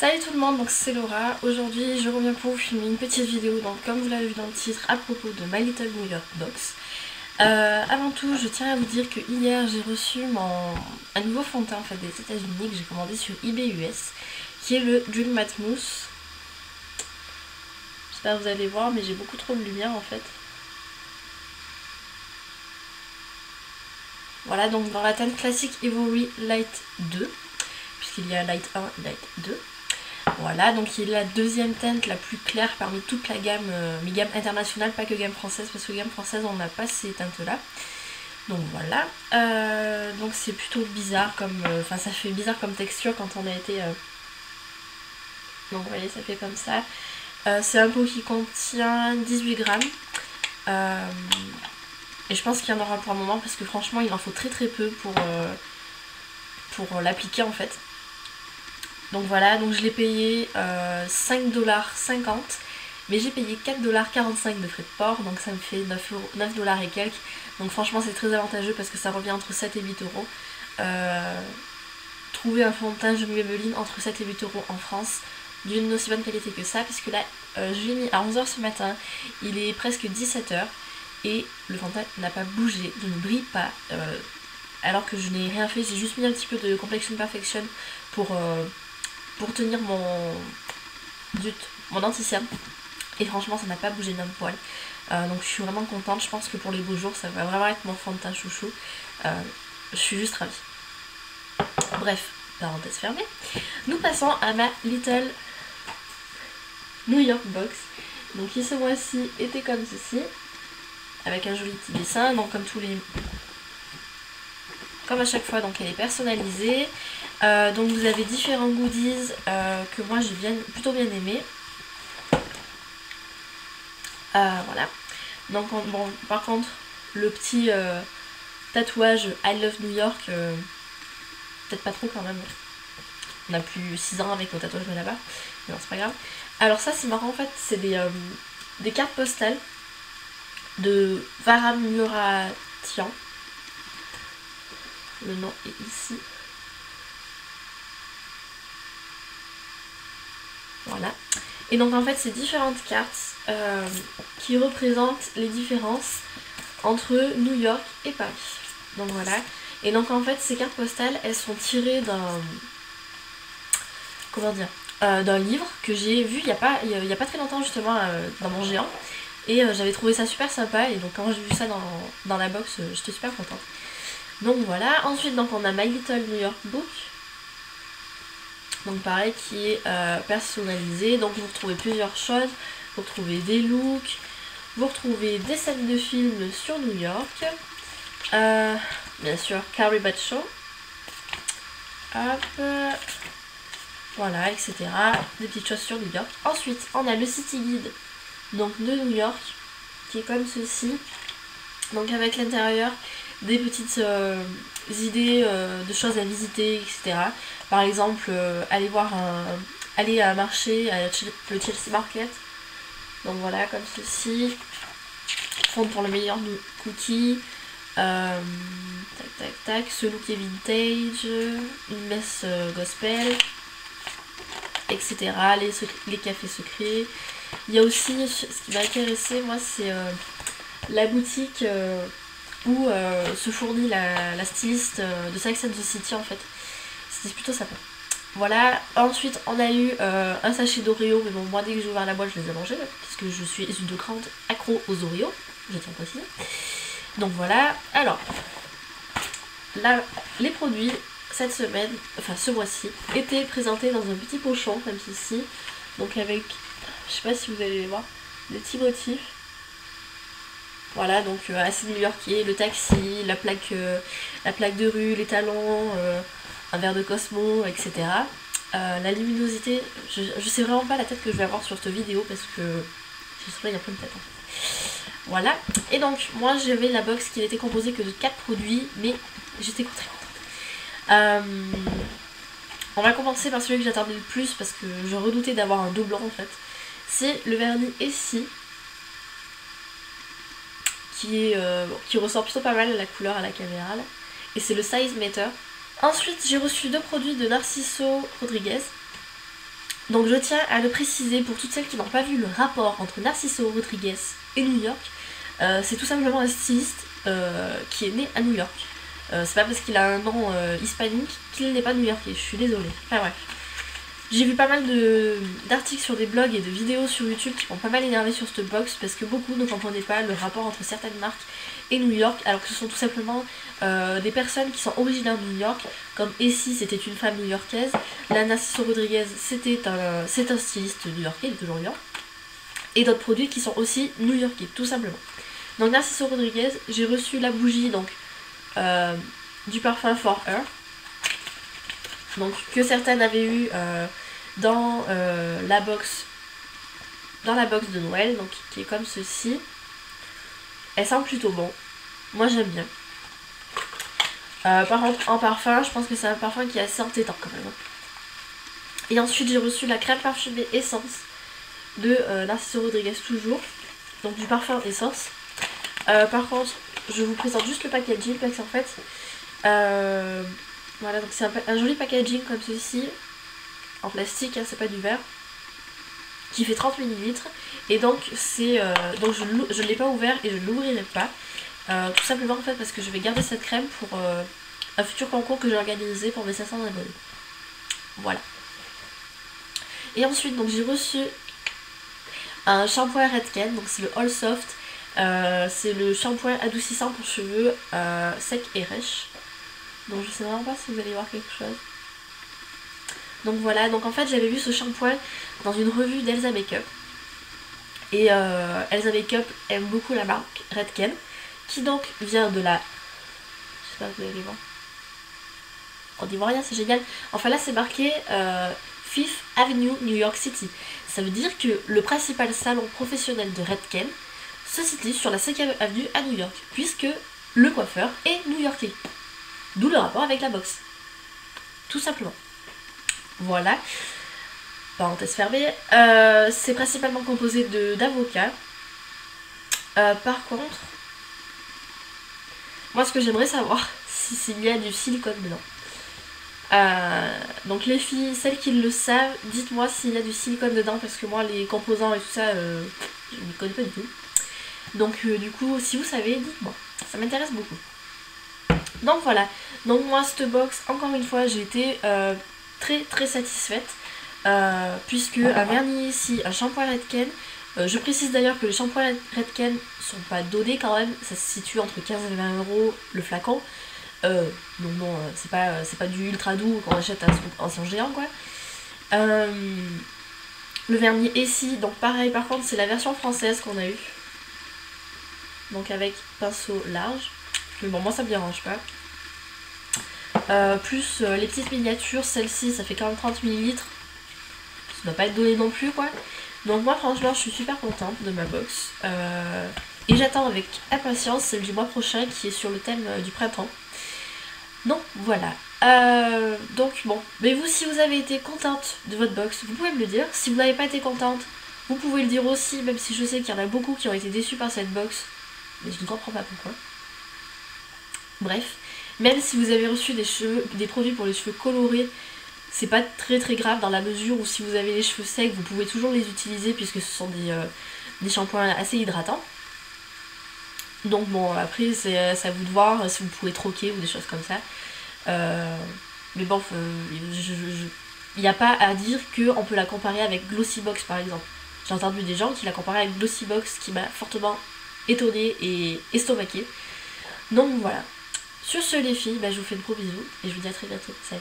Salut tout le monde, donc c'est Laura. Aujourd'hui je reviens pour vous filmer une petite vidéo, donc comme vous l'avez vu dans le titre, à propos de My Little New York Box. Avant tout, je tiens à vous dire que hier j'ai reçu un nouveau fond de teint en fait, des États-Unis que j'ai commandé sur eBay US, qui est le Dream Matte Mousse. J'espère que vous allez voir, mais j'ai beaucoup trop de lumière en fait. Voilà, donc dans la teinte classique Ivory Light 2, puisqu'il y a Light 1 et Light 2. Voilà, donc il est la deuxième teinte la plus claire parmi toute la gamme, mais gamme internationale, pas que gamme française, parce que gamme française on n'a pas ces teintes là. Donc voilà, donc c'est plutôt bizarre comme, enfin ça fait bizarre comme texture quand on a été, donc vous voyez ça fait comme ça. C'est un pot qui contient 18 grammes, et je pense qu'il y en aura pour un moment parce que franchement il en faut très peu pour l'appliquer en fait. Donc voilà, donc je l'ai payé 5,50$, mais j'ai payé 4,45$ de frais de port, donc ça me fait 9$ et quelques. Donc franchement c'est très avantageux parce que ça revient entre 7 et 8€. Trouver un fond de teint Maybelline entre 7 et 8€ en France d'une aussi bonne qualité que ça, puisque là je l'ai mis à 11h ce matin, il est presque 17h et le fond de teint n'a pas bougé, il ne brille pas, alors que je n'ai rien fait, j'ai juste mis un petit peu de Complexion Perfection pour tenir mon anti-cerne, et franchement ça n'a pas bougé d'un poil, donc je suis vraiment contente. Je pense que pour les beaux jours ça va vraiment être mon fond de teint chouchou, je suis juste ravie. Bref, parenthèse fermée, nous passons à ma Little New York Box, donc qui ce mois-ci était comme ceci, avec un joli petit dessin, donc comme à chaque fois, donc elle est personnalisée. Donc vous avez différents goodies que moi j'ai plutôt bien aimé. Voilà. Donc bon, par contre le petit tatouage I Love New York, peut-être pas trop quand même. On a plus 6 ans avec nos tatouages là-bas, mais non c'est pas grave. Alors ça c'est marrant en fait, c'est des cartes postales de Varam Muratian. Le nom est ici. Voilà. Et donc en fait c'est différentes cartes qui représentent les différences entre New York et Paris. Donc voilà. Et donc en fait ces cartes postales elles sont tirées d'un livre que j'ai vu il y a pas très longtemps justement dans mon géant. Et j'avais trouvé ça super sympa, et donc quand j'ai vu ça dans la box, j'étais super contente. Donc voilà. Ensuite donc on a My Little New York Book. Donc pareil, qui est personnalisé. Donc vous retrouvez plusieurs choses. Vous retrouvez des looks, vous retrouvez des scènes de films sur New York, bien sûr Carrie Bradshaw, hop, voilà, etc. Des petites choses sur New York. Ensuite on a le City Guide donc de New York, qui est comme ceci, donc avec l'intérieur des petites idées de choses à visiter, etc. Par exemple, aller à un marché, le Chelsea Market. Donc voilà, comme ceci. Fond pour le meilleur cookie. Tac, tac, tac. Ce look est vintage. Une messe gospel. Etc. Les cafés secrets. Il y a aussi, ce qui m'a intéressé, moi, c'est la boutique où se fournit la styliste de Sex and the City en fait. C'était plutôt sympa. Voilà. Ensuite on a eu un sachet d'Oreo, mais bon moi dès que j'ai ouvert la boîte je les ai mangés puisque je suis une grande accro aux Oreos, je tiens à préciser. Donc voilà. Alors là, les produits cette semaine, enfin ce mois-ci, étaient présentés dans un petit pochon comme ceci, donc avec, je sais pas si vous allez les voir, des petits motifs. Voilà, donc assez new-yorkais, le taxi, la plaque de rue, les talons, un verre de Cosmo, etc. La luminosité, je sais vraiment pas la tête que je vais avoir sur cette vidéo parce que je sais pas, il y a plein de têtes en fait. Voilà, et donc moi j'avais la box qui n'était composée que de 4 produits, mais j'étais très contente. On va commencer par celui que j'attendais le plus parce que je redoutais d'avoir un doublon en fait. C'est le vernis Essie, qui ressort plutôt pas mal la couleur à la caméra là. Et c'est le Size Meter. Ensuite j'ai reçu 2 produits de Narciso Rodriguez. Donc je tiens à le préciser pour toutes celles qui n'ont pas vu le rapport entre Narciso Rodriguez et New York. C'est tout simplement un styliste qui est né à New York. C'est pas parce qu'il a un nom hispanique qu'il n'est pas new-yorkais, je suis désolée. Enfin bref. J'ai vu pas mal d'articles sur des blogs et de vidéos sur YouTube qui m'ont pas mal énervé sur cette box parce que beaucoup ne comprenaient pas le rapport entre certaines marques et New York, alors que ce sont tout simplement des personnes qui sont originaires de New York, comme Essie, c'était une femme new-yorkaise, la Narciso Rodriguez, c'est un styliste new-yorkais, il est toujours vivant, et d'autres produits qui sont aussi new-yorkais, tout simplement. Donc Narciso Rodriguez, j'ai reçu la bougie donc du parfum For Her, donc que certaines avaient eu dans la box de Noël, donc qui est comme ceci. Elle sent plutôt bon, moi j'aime bien. Par contre en parfum, je pense que c'est un parfum qui est assez entêtant quand même. Et ensuite j'ai reçu la crème parfumée Essence de Narciso Rodriguez toujours, donc du parfum Essence. Par contre je vous présente juste le packaging parce qu'en fait voilà, donc c'est un joli packaging comme ceci, en plastique, hein, c'est pas du verre, qui fait 30 ml. Et donc c'est donc je ne l'ai pas ouvert et je ne l'ouvrirai pas. Tout simplement en fait parce que je vais garder cette crème pour un futur concours que j'ai organisé pour mes 500 abonnés. Voilà. Et ensuite donc j'ai reçu un shampoing Redken, donc c'est le All Soft. C'est le shampoing adoucissant pour cheveux secs et rêches. Donc je sais vraiment pas si vous allez voir quelque chose. Donc voilà, donc en fait j'avais vu ce shampoing dans une revue d'Elsa Makeup. Et Elsa Makeup aime beaucoup la marque Redken, qui donc vient de la... Je sais pas si vous allez voir. On dit rien, c'est génial. Enfin là c'est marqué Fifth Avenue, New York City. Ça veut dire que le principal salon professionnel de Redken se situe sur la 5e avenue à New York, puisque le coiffeur est new-yorkais. D'où le rapport avec la box. Tout simplement. Voilà. Parenthèse fermée. C'est principalement composé d'avocats. Par contre, moi ce que j'aimerais savoir, si s'il y a du silicone dedans. Donc les filles, celles qui le savent, dites-moi s'il y a du silicone dedans, parce que moi les composants et tout ça, je ne connais pas du tout. Donc du coup, si vous savez, dites-moi. Ça m'intéresse beaucoup. Donc voilà, donc moi cette box, encore une fois j'ai été très satisfaite, puisque un vernis ici, un shampoing Redken, je précise d'ailleurs que les shampoings Redken sont pas donnés quand même, ça se situe entre 15 et 20 € le flacon, donc bon c'est pas du ultra doux qu'on achète en son géant quoi. Le vernis ici, donc pareil, par contre c'est la version française qu'on a eu, donc avec pinceau large. Mais bon, moi ça me dérange pas. Plus les petites miniatures, celle-ci ça fait quand même 30 ml. Ça doit pas être donné non plus quoi. Donc moi franchement je suis super contente de ma box. Et j'attends avec impatience celle du mois prochain qui est sur le thème du printemps. Donc voilà. Donc bon. Mais vous, si vous avez été contente de votre box, vous pouvez me le dire. Si vous n'avez pas été contente, vous pouvez le dire aussi, même si je sais qu'il y en a beaucoup qui ont été déçus par cette box. Mais je ne comprends pas pourquoi. Bref, même si vous avez reçu des produits pour les cheveux colorés, c'est pas très grave dans la mesure où si vous avez les cheveux secs, vous pouvez toujours les utiliser puisque ce sont des shampoings assez hydratants. Donc bon, après c'est à vous de voir si vous pouvez troquer ou des choses comme ça. Mais bon, il n'y a pas à dire qu'on peut la comparer avec Glossybox par exemple. J'ai entendu des gens qui la comparaient avec Glossybox, qui m'a fortement étonnée et estomaquée. Donc voilà. Sur ce les filles, je vous fais de gros bisous et je vous dis à très bientôt. Salut.